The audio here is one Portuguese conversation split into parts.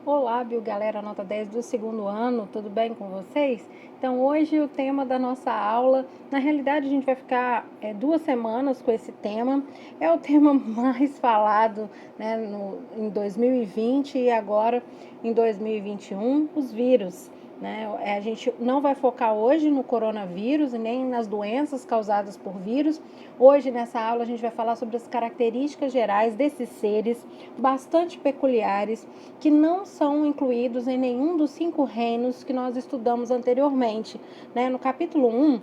Olá, galera, nota 10 do segundo ano, tudo bem com vocês? Então, hoje o tema da nossa aula, na realidade a gente vai ficar 2 semanas com esse tema, é o tema mais falado, né, em 2020 e agora em 2021, os vírus. Né? A gente não vai focar hoje no coronavírus e nem nas doenças causadas por vírus. Hoje, nessa aula, a gente vai falar sobre as características gerais desses seres bastante peculiares que não são incluídos em nenhum dos 5 reinos que nós estudamos anteriormente. Né? No capítulo 1,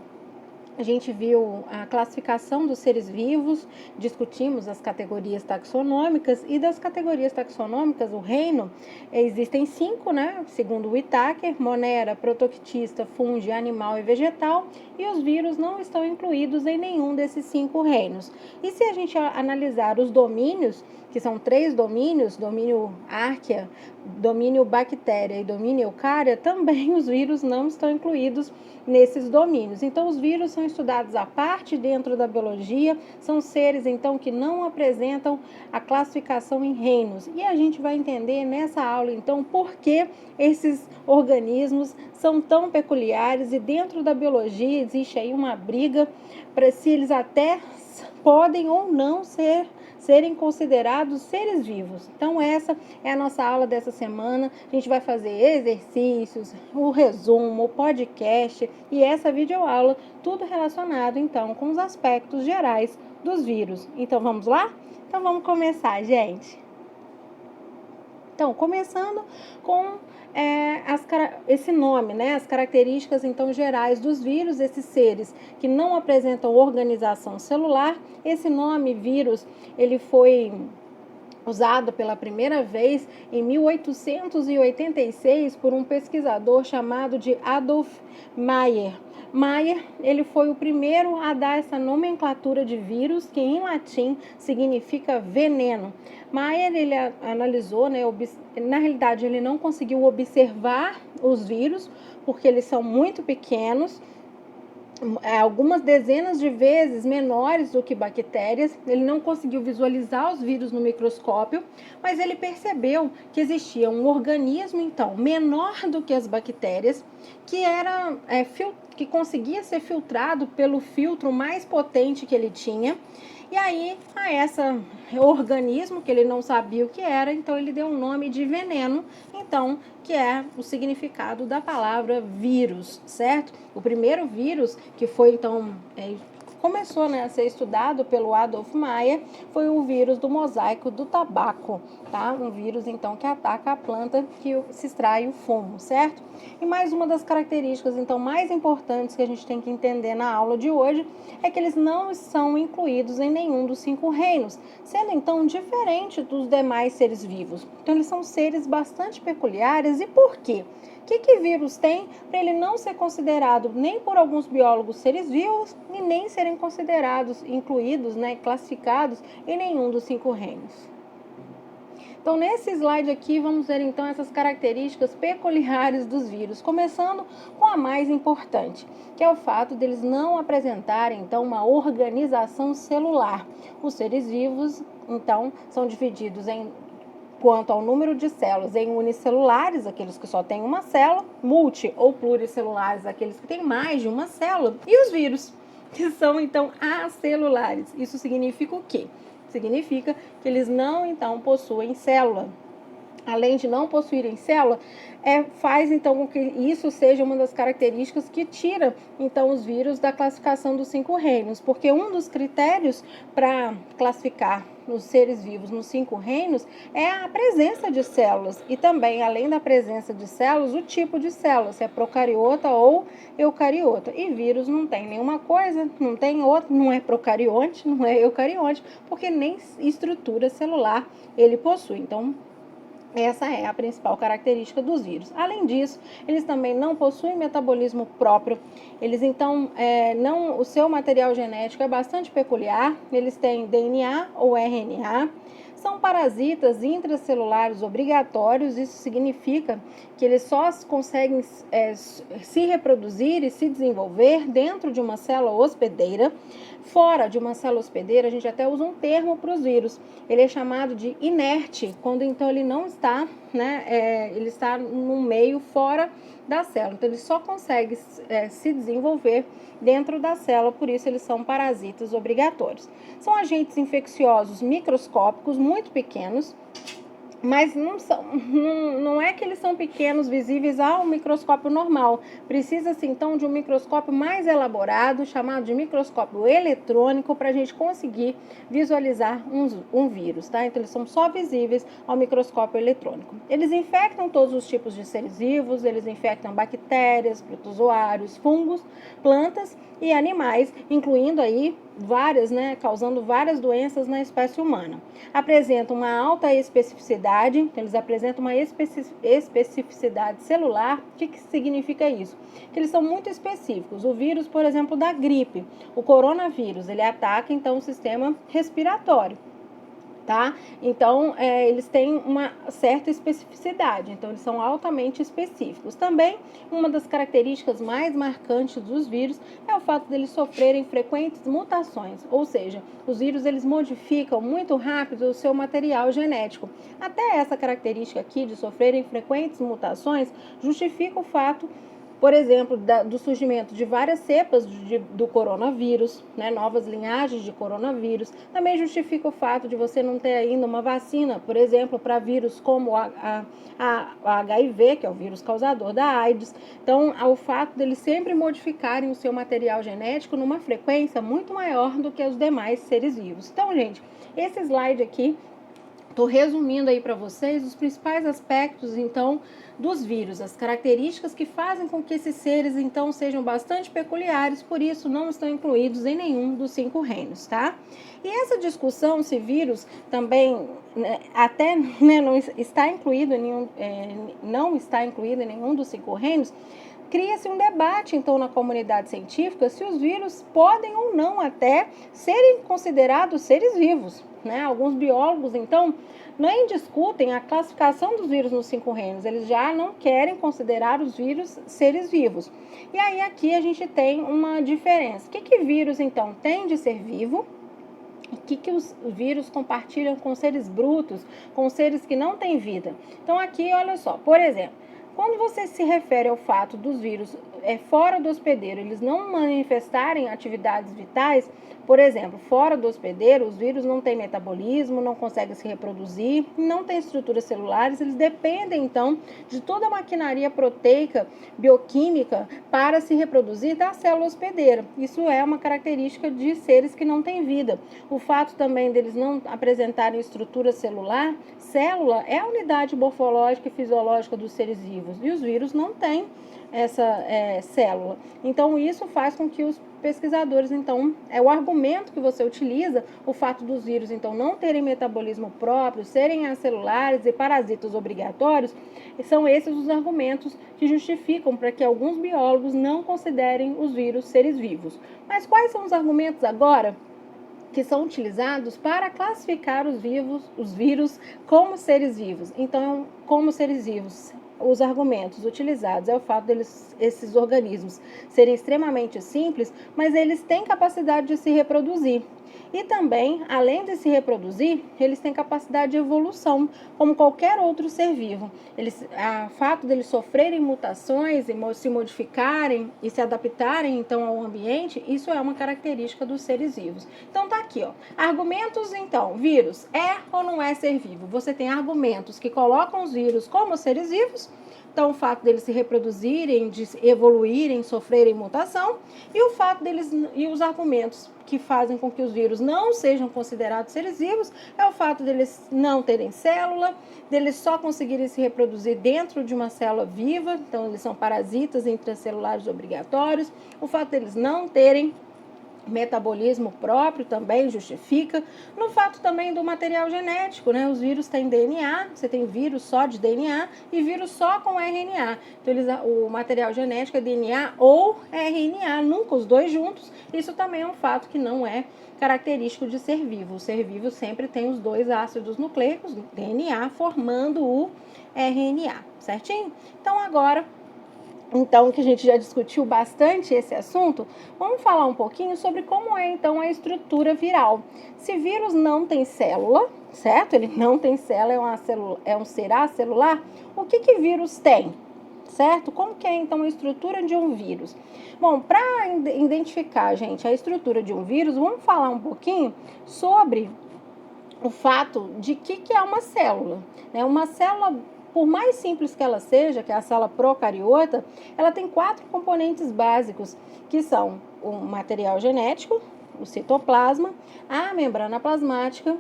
a gente viu a classificação dos seres vivos, discutimos as categorias taxonômicas, e das categorias taxonômicas, o reino, existem 5, né? Segundo o Whittaker: Monera, Protoctista, Fungi, Animal e Vegetal, e os vírus não estão incluídos em nenhum desses 5 reinos. E se a gente analisar os domínios, que são 3 domínios, domínio Archaea, domínio Bactéria e domínio Eucária, também os vírus não estão incluídos nesses domínios. Então, os vírus são estudados à parte dentro da biologia, são seres, então, que não apresentam a classificação em reinos. E a gente vai entender nessa aula, então, por que esses organismos são tão peculiares, e dentro da biologia existe aí uma briga para se eles até podem ou não serem considerados seres vivos. Então, essa é a nossa aula dessa semana. A gente vai fazer exercícios, o resumo, o podcast e essa videoaula, tudo relacionado, então, com os aspectos gerais dos vírus. Então, vamos lá? Então, vamos começar, gente. Então, começando com esse nome, né? As características, então, gerais dos vírus, esses seres que não apresentam organização celular. Esse nome, vírus, ele foi usado pela primeira vez em 1886 por um pesquisador chamado de Adolf Meyer. Meyer, ele foi o primeiro a dar essa nomenclatura de vírus, que em latim significa veneno. Meyer, ele analisou, né, na realidade ele não conseguiu observar os vírus, porque eles são muito pequenos, algumas dezenas de vezes menores do que bactérias. Ele não conseguiu visualizar os vírus no microscópio, mas ele percebeu que existia um organismo, então, menor do que as bactérias, que conseguia ser filtrado pelo filtro mais potente que ele tinha. E aí, a esse organismo, que ele não sabia o que era, então ele deu um nome de veneno, então, que é o significado da palavra vírus, certo? O primeiro vírus que foi, então, começou, né, a ser estudado pelo Adolf Meyer foi o vírus do mosaico do tabaco, tá? Um vírus, então, que ataca a planta que se extrai o fumo, certo? E mais uma das características, então, mais importantes que a gente tem que entender na aula de hoje é que eles não são incluídos em nenhum dos 5 reinos, sendo, então, diferente dos demais seres vivos. Então, eles são seres bastante peculiares. E por quê? O que vírus tem para ele não ser considerado nem por alguns biólogos seres vivos e nem serem considerados, incluídos, né, classificados em nenhum dos 5 reinos? Então, nesse slide aqui, vamos ver, então, essas características peculiares dos vírus, começando com a mais importante, que é o fato deles não apresentarem, então, uma organização celular. Os seres vivos, então, são divididos quanto ao número de células em unicelulares, aqueles que só têm uma célula, multi ou pluricelulares, aqueles que têm mais de uma célula, e os vírus, que são, então, acelulares. Isso significa o quê? Significa que eles não, então, possuem célula. Além de não possuírem célula, faz, então, com que isso seja uma das características que tira, então, os vírus da classificação dos 5 reinos, porque um dos critérios para classificar os seres vivos nos 5 reinos é a presença de células, e também, além da presença de células, o tipo de célula, se é procariota ou eucariota. E vírus não tem nenhuma coisa, não tem outra, não é procarionte, não é eucarionte, porque nem estrutura celular ele possui. Então, essa é a principal característica dos vírus. Além disso, eles também não possuem metabolismo próprio. Eles, então, o seu material genético é bastante peculiar. Eles têm DNA ou RNA. São parasitas intracelulares obrigatórios. Isso significa que eles só conseguem se reproduzir e se desenvolver dentro de uma célula hospedeira. Fora de uma célula hospedeira, a gente até usa um termo para os vírus. Ele é chamado de inerte, quando então ele não está, né, ele está no meio fora da célula. Então, ele só consegue se desenvolver dentro da célula, por isso eles são parasitas obrigatórios. São agentes infecciosos microscópicos muito pequenos, mas não é que eles são pequenos, visíveis ao microscópio normal. Precisa-se, então, de um microscópio mais elaborado, chamado de microscópio eletrônico, para a gente conseguir visualizar um vírus, tá? Então, eles são só visíveis ao microscópio eletrônico. Eles infectam todos os tipos de seres vivos, eles infectam bactérias, protozoários, fungos, plantas e animais, incluindo aí várias, né, causando várias doenças na espécie humana. Apresentam uma alta especificidade, então eles apresentam uma especificidade celular. O que significa isso? Que eles são muito específicos. O vírus, por exemplo, da gripe, o coronavírus, ele ataca então o sistema respiratório. Tá? Então, eles têm uma certa especificidade, então eles são altamente específicos. Também, uma das características mais marcantes dos vírus é o fato deles sofrerem frequentes mutações, ou seja, os vírus eles modificam muito rápido o seu material genético. Até essa característica aqui de sofrerem frequentes mutações justifica o fato, por exemplo, do surgimento de várias cepas do coronavírus, né, novas linhagens de coronavírus. Também justifica o fato de você não ter ainda uma vacina, por exemplo, para vírus como a HIV, que é o vírus causador da AIDS. Então, o fato deles sempre modificarem o seu material genético numa frequência muito maior do que os demais seres vivos. Então, gente, esse slide aqui, estou resumindo aí para vocês os principais aspectos, então, dos vírus, as características que fazem com que esses seres, então, sejam bastante peculiares, por isso não estão incluídos em nenhum dos 5 reinos, tá? E essa discussão se vírus também, né, até né, não está incluído em nenhum dos 5 reinos, cria-se um debate, então, na comunidade científica se os vírus podem ou não até serem considerados seres vivos, né? Alguns biólogos, então, nem discutem a classificação dos vírus nos 5 reinos, eles já não querem considerar os vírus seres vivos. E aí, aqui a gente tem uma diferença. O que vírus, então, tem de ser vivo? O que os vírus compartilham com seres brutos, com seres que não têm vida? Então, aqui, olha só, por exemplo, quando você se refere ao fato dos vírus fora do hospedeiro, eles não manifestarem atividades vitais, por exemplo, fora do hospedeiro, os vírus não têm metabolismo, não conseguem se reproduzir, não têm estruturas celulares, eles dependem, então, de toda a maquinaria proteica, bioquímica, para se reproduzir da célula hospedeira. Isso é uma característica de seres que não têm vida. O fato também deles não apresentarem estrutura celular, célula é a unidade morfológica e fisiológica dos seres vivos, e os vírus não têm essa célula. Então, isso faz com que os pesquisadores, então, o argumento que você utiliza, o fato dos vírus, então, não terem metabolismo próprio, serem acelulares e parasitas obrigatórios, são esses os argumentos que justificam para que alguns biólogos não considerem os vírus seres vivos. Mas quais são os argumentos agora que são utilizados para classificar os vírus como seres vivos? Então, como seres vivos, os argumentos utilizados é o fato esses organismos serem extremamente simples, mas eles têm capacidade de se reproduzir. E também, além de se reproduzir, eles têm capacidade de evolução, como qualquer outro ser vivo. O fato deles sofrerem mutações e se modificarem e se adaptarem, então, ao ambiente, isso é uma característica dos seres vivos. Então, tá aqui, ó. Argumentos, então, vírus é ou não é ser vivo? Você tem argumentos que colocam os vírus como seres vivos. Então, o fato deles se reproduzirem, de evoluírem, sofrerem mutação, e o fato deles, e os argumentos que fazem com que os vírus não sejam considerados seres vivos, é o fato deles não terem célula, deles só conseguirem se reproduzir dentro de uma célula viva, então eles são parasitas intracelulares obrigatórios, o fato deles não terem metabolismo próprio também justifica, no fato também do material genético, né? Os vírus têm DNA, você tem vírus só de DNA e vírus só com RNA. Então, o material genético é DNA ou RNA, nunca os dois juntos. Isso também é um fato que não é característico de ser vivo. O ser vivo sempre tem os dois ácidos nucleicos, DNA, formando o RNA, certinho? Então, agora Então, que a gente já discutiu bastante esse assunto, vamos falar um pouquinho sobre como é, então, a estrutura viral. Se vírus não tem célula, certo? Ele não tem célula, é um ser acelular. O que vírus tem, certo? Como que é, então, a estrutura de um vírus? Bom, para identificar, gente, a estrutura de um vírus, vamos falar um pouquinho sobre o fato de que é uma célula, né? Uma célula, por mais simples que ela seja, que é a célula procariota, ela tem 4 componentes básicos, que são o material genético, o citoplasma, a membrana plasmática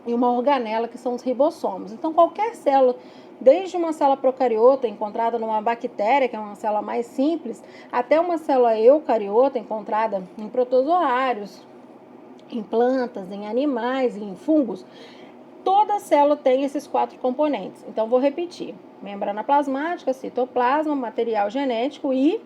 e uma organela, que são os ribossomos. Então, qualquer célula, desde uma célula procariota encontrada numa bactéria, que é uma célula mais simples, até uma célula eucariota encontrada em protozoários, em plantas, em animais, em fungos, toda célula tem esses 4 componentes. Então, vou repetir: membrana plasmática, citoplasma, material genético e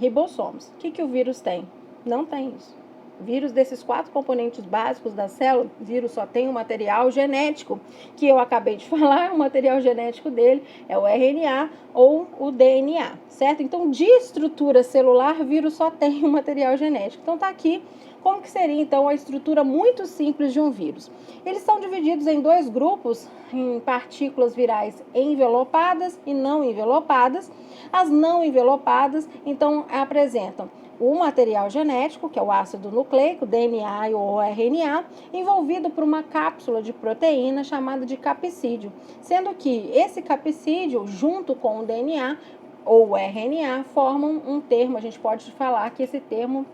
ribossomos. O que o vírus tem? Não tem isso. Vírus, desses 4 componentes básicos da célula, vírus só tem o material genético, que eu acabei de falar. O material genético dele é o RNA ou o DNA, certo? Então, de estrutura celular, vírus só tem o material genético. Então, tá aqui como que seria, então, a estrutura muito simples de um vírus. Eles são divididos em 2 grupos, em partículas virais envelopadas e não envelopadas. As não envelopadas, então, apresentam o material genético, que é o ácido nucleico, DNA ou RNA, envolvido por uma cápsula de proteína chamada de capsídeo, sendo que esse capsídeo, junto com o DNA ou o RNA, formam um termo. A gente pode falar que esse termo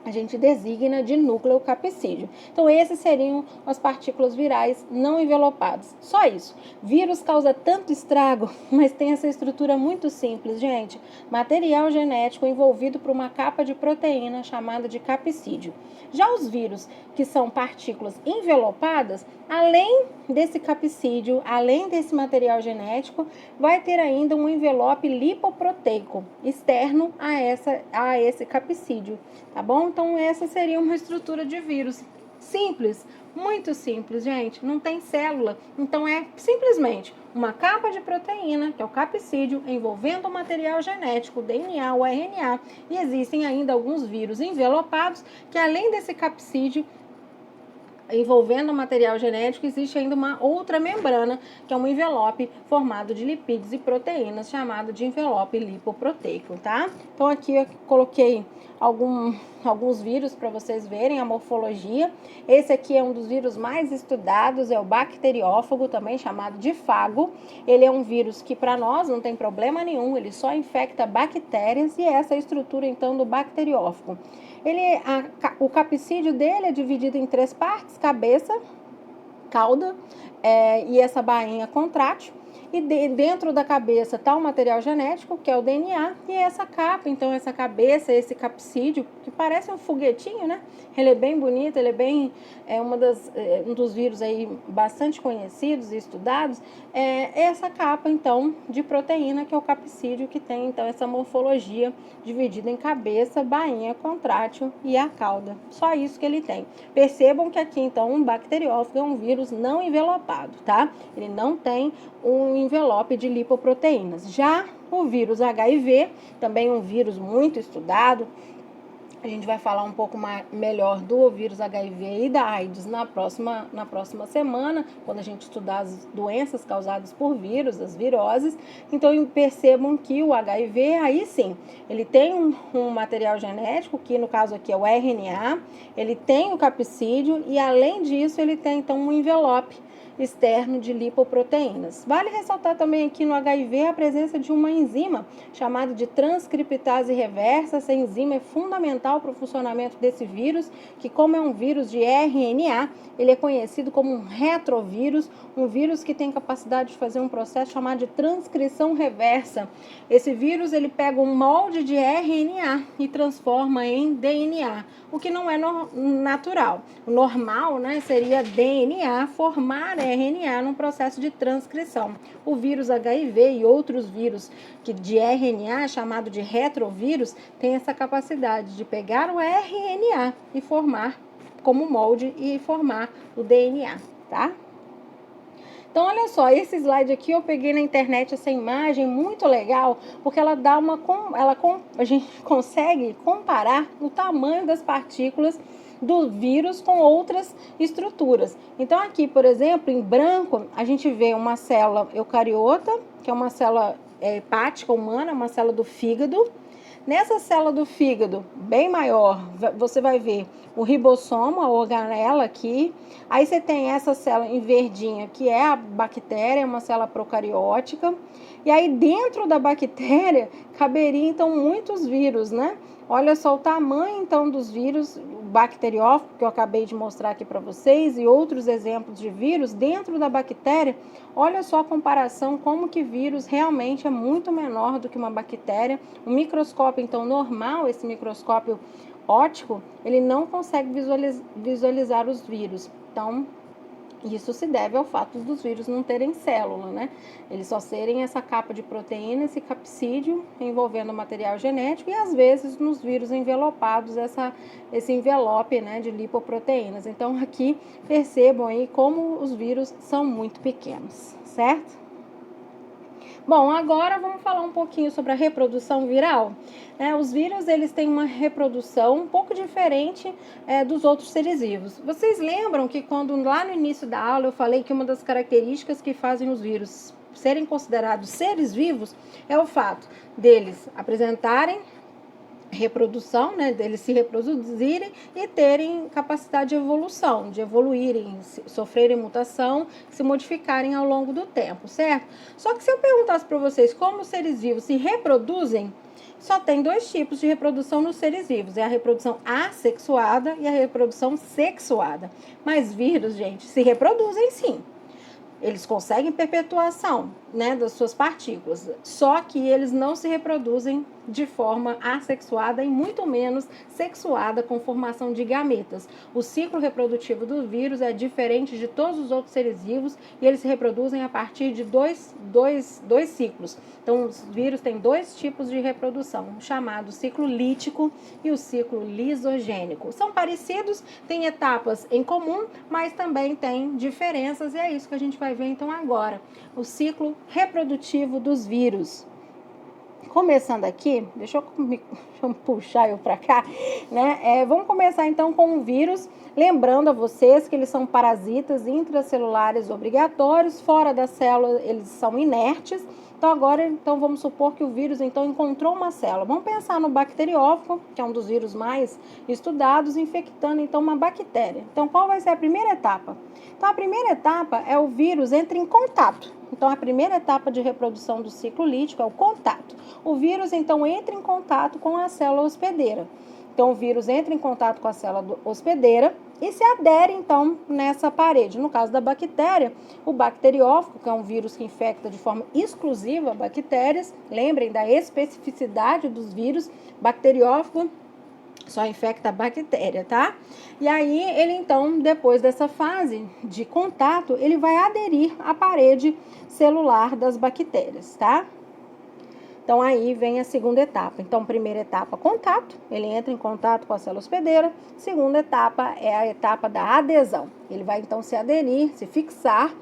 a gente designa de núcleo capsídeo. Então, esses seriam as partículas virais não envelopadas. Só isso. Vírus causa tanto estrago, mas tem essa estrutura muito simples, gente. Material genético envolvido por uma capa de proteína chamada de capsídeo. Já os vírus, que são partículas envelopadas, além desse capsídeo, além desse material genético, vai ter ainda um envelope lipoproteico externo a esse capsídeo, tá bom? Então, essa seria uma estrutura de vírus. Simples, muito simples, gente. Não tem célula. Então, é simplesmente uma capa de proteína, que é o capsídeo, envolvendo o material genético, o DNA, o RNA. E existem ainda alguns vírus envelopados, que além desse capsídeo, envolvendo o material genético, existe ainda uma outra membrana, que é um envelope formado de lipídios e proteínas, chamado de envelope lipoproteico, tá? Então, aqui eu coloquei alguns vírus para vocês verem a morfologia. Esse aqui é um dos vírus mais estudados, é o bacteriófago, também chamado de fago. Ele é um vírus que para nós não tem problema nenhum, ele só infecta bactérias, e essa é a estrutura então do bacteriófago. O capsídeo dele é dividido em 3 partes: cabeça, cauda e essa bainha contrátil. E dentro da cabeça está o material genético, que é o DNA, e essa capa, então essa cabeça, esse capsídeo, que parece um foguetinho, né? Ele é bem bonito, ele é bem um dos vírus aí bastante conhecidos e estudados. Essa capa, então, de proteína, que é o capsídeo, que tem, então, essa morfologia dividida em cabeça, bainha contrátil e a cauda. Só isso que ele tem. Percebam que aqui, então, um bacteriófago é um vírus não envelopado, tá? Ele não tem um envelope de lipoproteínas. Já o vírus HIV, também um vírus muito estudado. A gente vai falar um pouco melhor do vírus HIV e da AIDS na próxima semana, quando a gente estudar as doenças causadas por vírus, as viroses. Então, percebam que o HIV, aí sim, ele tem um material genético, que no caso aqui é o RNA, ele tem o capsídeo e, além disso, ele tem, então, um envelope externo de lipoproteínas. Vale ressaltar também aqui no HIV a presença de uma enzima chamada de transcriptase reversa. Essa enzima é fundamental para o funcionamento desse vírus, que, como é um vírus de RNA, ele é conhecido como um retrovírus, um vírus que tem capacidade de fazer um processo chamado de transcrição reversa. Esse vírus, ele pega um molde de RNA e transforma em DNA, o que não é natural. O normal, né, seria DNA formar RNA num processo de transcrição. O vírus HIV e outros vírus de RNA, chamado de retrovírus, tem essa capacidade de pegar o RNA e formar como molde e formar o DNA, tá? Então, olha só, esse slide aqui eu peguei na internet, essa imagem muito legal, porque ela dá a gente consegue comparar o tamanho das partículas do vírus com outras estruturas. Então, aqui, por exemplo, em branco, a gente vê uma célula eucariota, que é uma célula hepática humana, uma célula do fígado. Nessa célula do fígado, bem maior, você vai ver o ribossomo, a organela aqui. Aí você tem essa célula em verdinha, que é a bactéria, uma célula procariótica. E aí dentro da bactéria caberia então muitos vírus, né? Olha só o tamanho então dos vírus, o bacteriófago que eu acabei de mostrar aqui para vocês e outros exemplos de vírus dentro da bactéria. Olha só a comparação, como que vírus realmente é muito menor do que uma bactéria. O microscópio então normal, esse microscópio óptico, ele não consegue visualizar os vírus. Então, isso se deve ao fato dos vírus não terem célula, né? Eles só serem essa capa de proteína, esse capsídeo envolvendo material genético e às vezes nos vírus envelopados esse envelope, né, de lipoproteínas. Então aqui percebam aí como os vírus são muito pequenos, certo? Bom, agora vamos falar um pouquinho sobre a reprodução viral. Os vírus, eles têm uma reprodução um pouco diferente dos outros seres vivos. Vocês lembram que quando lá no início da aula eu falei que uma das características que fazem os vírus serem considerados seres vivos é o fato deles apresentarem reprodução, né, deles se reproduzirem e terem capacidade de evolução, de evoluírem, sofrerem mutação, se modificarem ao longo do tempo, certo? Só que se eu perguntasse para vocês como os seres vivos se reproduzem, só tem dois tipos de reprodução nos seres vivos, é a reprodução assexuada e a reprodução sexuada. Mas vírus, gente, se reproduzem sim. Eles conseguem perpetuação, né, das suas partículas, só que eles não se reproduzem de forma assexuada e muito menos sexuada com formação de gametas. O ciclo reprodutivo do vírus é diferente de todos os outros seres vivos e eles se reproduzem a partir de dois ciclos. Então, os vírus têm dois tipos de reprodução, o chamado ciclo lítico e o ciclo lisogênico. São parecidos, têm etapas em comum, mas também têm diferenças e é isso que a gente vai ver então agora. O ciclo reprodutivo dos vírus. Começando aqui, deixa eu puxar eu para cá, né? Vamos começar então com o vírus, lembrando a vocês que eles são parasitas intracelulares obrigatórios, fora da célula eles são inertes. Então agora vamos supor que o vírus então encontrou uma célula. Vamos pensar no bacteriófago, que é um dos vírus mais estudados, infectando então uma bactéria. Então qual vai ser a primeira etapa? Então a primeira etapa é o vírus entra em contato. Então a primeira etapa de reprodução do ciclo lítico é o contato. O vírus então entra em contato com a célula hospedeira. Então o vírus entra em contato com a célula hospedeira e se adere então nessa parede. No caso da bactéria, o bacteriófago, que é um vírus que infecta de forma exclusiva bactérias, lembrem da especificidade dos vírus, bacteriófago só infecta a bactéria, tá? E aí ele então, depois dessa fase de contato, ele vai aderir à parede celular das bactérias, tá? Então aí vem a segunda etapa. Então, primeira etapa, contato, ele entra em contato com a célula hospedeira. Segunda etapa é a etapa da adesão. Ele vai então se aderir, se fixar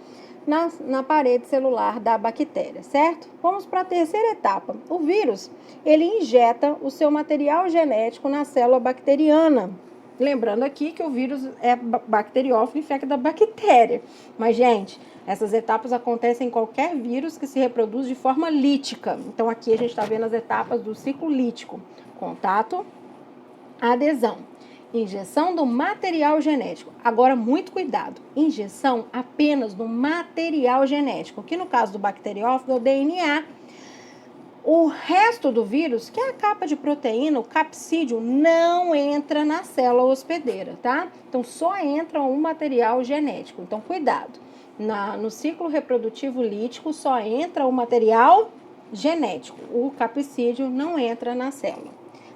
na parede celular da bactéria, certo? Vamos para a terceira etapa. O vírus, ele injeta o seu material genético na célula bacteriana. Lembrando aqui que o vírus é bacteriófago e infecta da bactéria. Mas, gente, essas etapas acontecem em qualquer vírus que se reproduz de forma lítica. Então, aqui a gente está vendo as etapas do ciclo lítico. Contato, adesão, injeção do material genético. Agora, muito cuidado. Injeção apenas do material genético, que no caso do bacteriófago é o DNA. O resto do vírus, que é a capa de proteína, o capsídeo, não entra na célula hospedeira, tá? Então, só entra o material genético. Então, cuidado. No ciclo reprodutivo lítico, só entra o material genético. O capsídeo não entra na célula.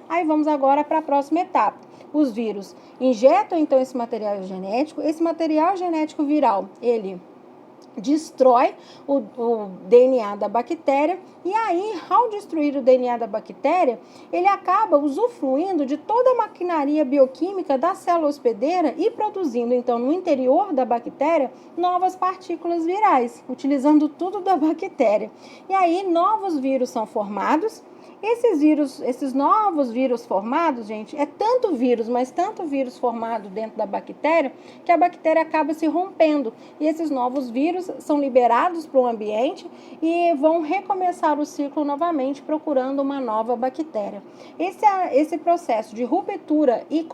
Aí, vamos agora para a próxima etapa. Os vírus injetam, então, esse material genético. Esse material genético viral, ele destrói o DNA da bactéria, e aí, ao destruir o DNA da bactéria, ele acaba usufruindo de toda a maquinaria bioquímica da célula hospedeira e produzindo, então, no interior da bactéria, novas partículas virais, utilizando tudo da bactéria. E aí, novos vírus são formados. Esses novos vírus formados, gente, é tanto vírus, mas tanto vírus formado dentro da bactéria, que a bactéria acaba se rompendo. E esses novos vírus são liberados para o ambiente e vão recomeçar o ciclo novamente, procurando uma nova bactéria. Esse processo de ruptura e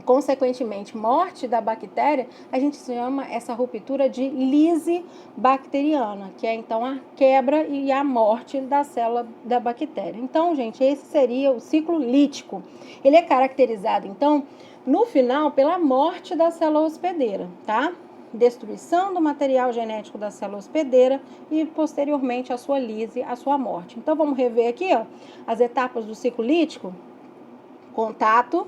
consequentemente morte da bactéria, a gente chama essa ruptura de lise bacteriana, que é então a quebra e a morte da célula da bactéria. Então, gente, esse seria o ciclo lítico. Ele é caracterizado, então, no final, pela morte da célula hospedeira, tá? Destruição do material genético da célula hospedeira e, posteriormente, a sua lise, a sua morte. Então, vamos rever aqui, ó, as etapas do ciclo lítico. Contato,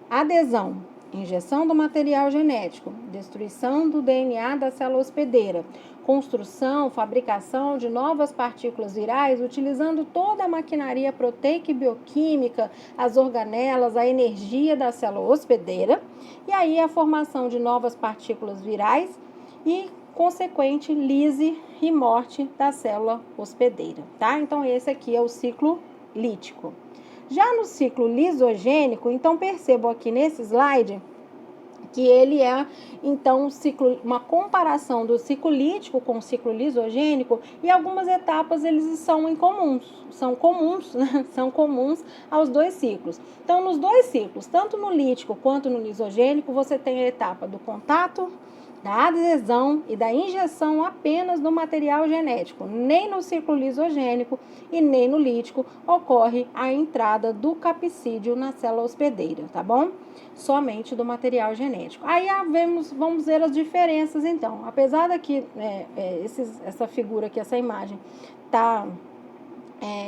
adesão, injeção do material genético, destruição do DNA da célula hospedeira, construção, fabricação de novas partículas virais, utilizando toda a maquinaria proteica e bioquímica, as organelas, a energia da célula hospedeira, e aí a formação de novas partículas virais e consequente lise e morte da célula hospedeira, tá? Então esse aqui é o ciclo lítico. Já no ciclo lisogênico, então percebam aqui nesse slide que ele é, então, uma comparação do ciclo lítico com o ciclo lisogênico, e algumas etapas eles são comuns, né? São comuns aos dois ciclos. Então, nos dois ciclos, tanto no lítico quanto no lisogênico, você tem a etapa do contato, da adesão e da injeção apenas do material genético. Nem no ciclo lisogênico e nem no lítico ocorre a entrada do capsídeo na célula hospedeira, tá bom? Somente do material genético. Aí vamos ver as diferenças, então. Apesar daqui, essa figura aqui, essa imagem, tá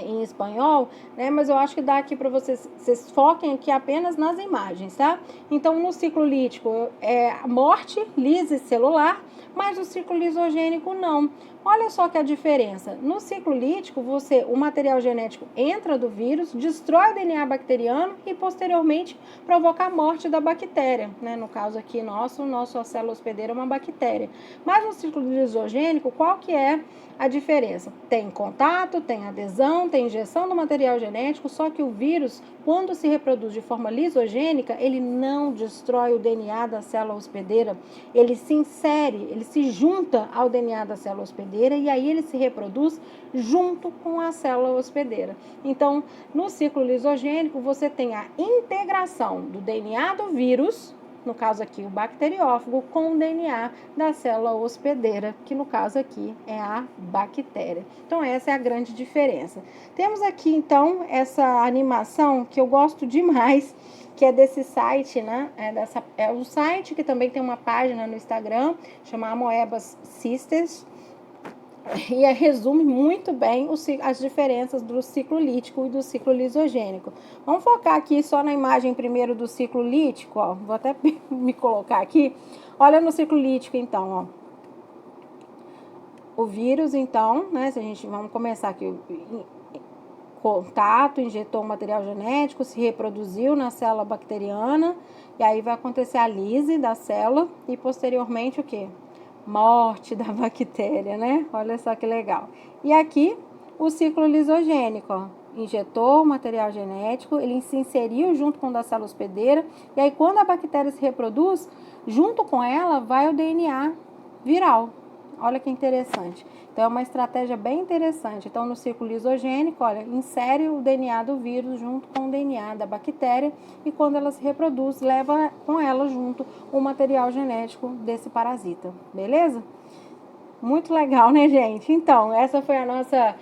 em espanhol, né? Mas eu acho que dá aqui para vocês foquem aqui apenas nas imagens, tá? Então, no ciclo lítico é morte, lise celular, mas no ciclo lisogênico não. Olha só que a diferença. No ciclo lítico, o material genético entra do vírus, destrói o DNA bacteriano e posteriormente provoca a morte da bactéria, né? No caso aqui nossa célula hospedeira é uma bactéria. Mas no ciclo lisogênico, qual que é a diferença? Tem contato, tem adesão, tem injeção do material genético, só que o vírus, quando se reproduz de forma lisogênica, ele não destrói o DNA da célula hospedeira, ele se insere, ele se junta ao DNA da célula hospedeira e aí ele se reproduz junto com a célula hospedeira. Então, no ciclo lisogênico, você tem a integração do DNA do vírus, no caso aqui o bacteriófago, com o DNA da célula hospedeira, que no caso aqui é a bactéria. Então essa é a grande diferença. Temos aqui então essa animação que eu gosto demais, que é desse site, né? É um site que também tem uma página no Instagram, chama Amoebas Sisters, e resume muito bem as diferenças do ciclo lítico e do ciclo lisogênico. Vamos focar aqui só na imagem primeiro do ciclo lítico, ó. Vou até me colocar aqui. Olha no ciclo lítico, então, ó. O vírus, então, né? Vamos começar aqui. Contato, injetou o material genético, se reproduziu na célula bacteriana, e aí vai acontecer a lise da célula e posteriormente o quê? Morte da bactéria, né? Olha só que legal. E aqui, o ciclo lisogênico, ó. Injetou o material genético, ele se inseriu junto com o da célula hospedeira, e aí quando a bactéria se reproduz, junto com ela vai o DNA viral. Olha que interessante. Então, é uma estratégia bem interessante. Então, no ciclo lisogênico, olha, insere o DNA do vírus junto com o DNA da bactéria e quando ela se reproduz, leva com ela junto o material genético desse parasita. Beleza? Muito legal, né, gente? Então, essa foi a nossa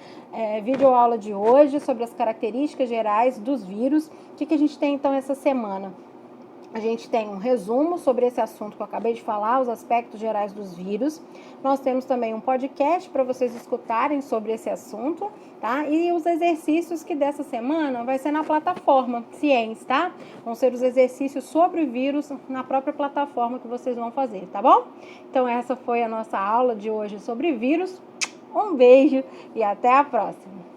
videoaula de hoje sobre as características gerais dos vírus. O que a gente tem, então, essa semana? A gente tem um resumo sobre esse assunto que eu acabei de falar, os aspectos gerais dos vírus. Nós temos também um podcast para vocês escutarem sobre esse assunto, tá? E os exercícios que dessa semana vai ser na plataforma Ciência, tá? Vão ser os exercícios sobre vírus na própria plataforma que vocês vão fazer, tá bom? Então essa foi a nossa aula de hoje sobre vírus. Um beijo e até a próxima!